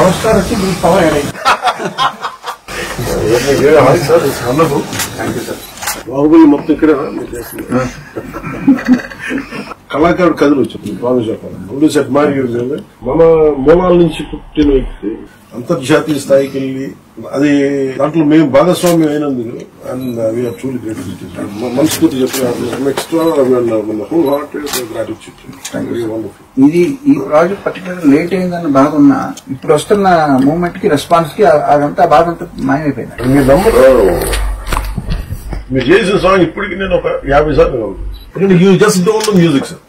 Power star వచ్చి మీకు power add అయింది. Sir wonderful. Thank you sir. Baahubali మొత్తం ఇక్కడేనా మీరు చేస్తుంది? కళాకారుడు కథలు వచ్చింది బాగా చెప్పాలి. ముందు సెట్ మారి మన మూలాల నుంచి పుట్టిన వ్యక్తి అంతర్జాతీయ స్థాయికి వెళ్ళి అది దాంట్లో మేము భాగస్వామ్యం అయినందుకు అండ్ వీఆర్ ట్రూలీ గ్రేట్ఫుల్. మనస్ఫూర్తి చెప్పిన ఎక్స్ట్రా హోల్ హార్టెడ్ గ్రాటిట్యూడ్. ఇది ఈ ప్రాజెక్ట్ పర్టికులర్ లేట్ అయిందన్న బాధ ఉన్నా ఇప్పుడు వస్తున్న మూవ్మెంట్ కి రెస్పాన్స్ కి అదంతా బాధ అంతా మాయమైపోయింది. మీ నంబర్ మీరు చేసిన సాంగ్ ఇప్పటికి నేను ఒక 50 సార్లు ఎందుకంటే you just don't know music sir.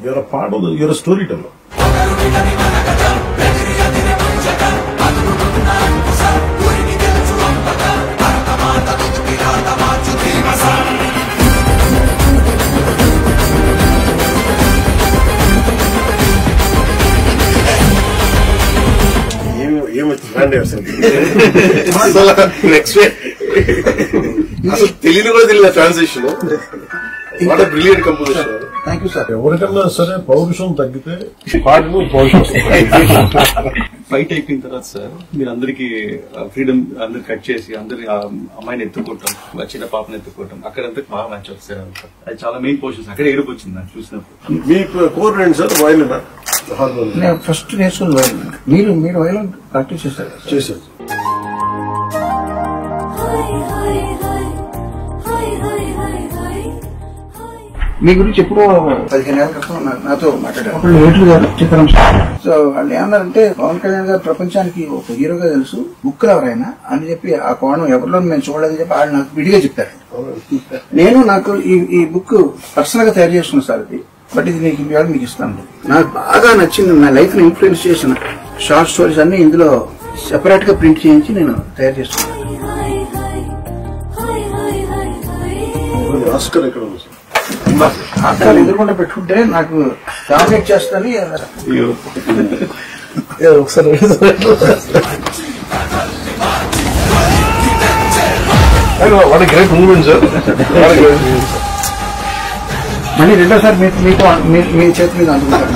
You're part of you're story teller. అసలు తెలియని కూడా తెలియదు transaction. Brilliant composition. Thank you sir. ఎవరికన్నా సరే పౌరుషం తగ్గితే పాటలు పౌరుషం. ఫైట్ అయిపోయిన తర్వాత సార్ మీరు అందరికి ఫ్రీడమ్ అందరు కట్ చేసి అందరి అమ్మాయిని ఎత్తుకోవటం, చిన్న పాపని ఎత్తుకోవటం, అక్కడంతా బాగా మ్యాచ్ వస్తారు. అది చాలా మెయిన్ పోర్షన్స్. అక్కడ ఏడుపు వచ్చింది నాకు చూసినప్పుడు. మీ కోర్ రేంజ్ సార్ వైలిన్ నేను ఫస్ట్ నేర్చుకుని వైలిన్. మీరు వైలిన్ ప్రాక్టీస్ చేశారు? మీ గురించి ఎప్పుడో 15 ఏళ్ల క్రితం నాతో మాట్లాడారు. అప్పుడు ఏట్లు గారు చిత్రం. సో వాళ్ళు ఏమన్నారంటే పవన్ కళ్యాణ్ గారు ప్రపంచానికి ఒక హీరోగా తెలుసు, బుక్ ఎవరైనా అని చెప్పి ఆ కోణం ఎవరిలో మేము చూడలేదని చెప్పి వాళ్ళు నాకు విడిగా చెప్పారు. నేను నాకు ఈ బుక్ పర్సనల్ గా తయారు చేసుకున్నాను సార్. ఇది బట్ ఇది మీకు ఇస్తాను. నాకు బాగా నచ్చింది, నా లైఫ్ ని ఇన్ఫ్లుయెన్స్ చేసిన షార్ట్ స్టోరీస్ అన్ని ఇందులో సెపరేట్ గా ప్రింట్ చేయించి నేను తయారు చేసుకున్నాను. ఆస్కర్ ఎక్కడ ఉంది సార్? అక్కడ ఎదురుకుండా పెట్టుకుంటే నాకు డామినేట్ చేస్తాను. ఒకసారి what a great moment sir. మళ్ళీ రెండోసారి మీ చేతి మీద అందుకుంటారు.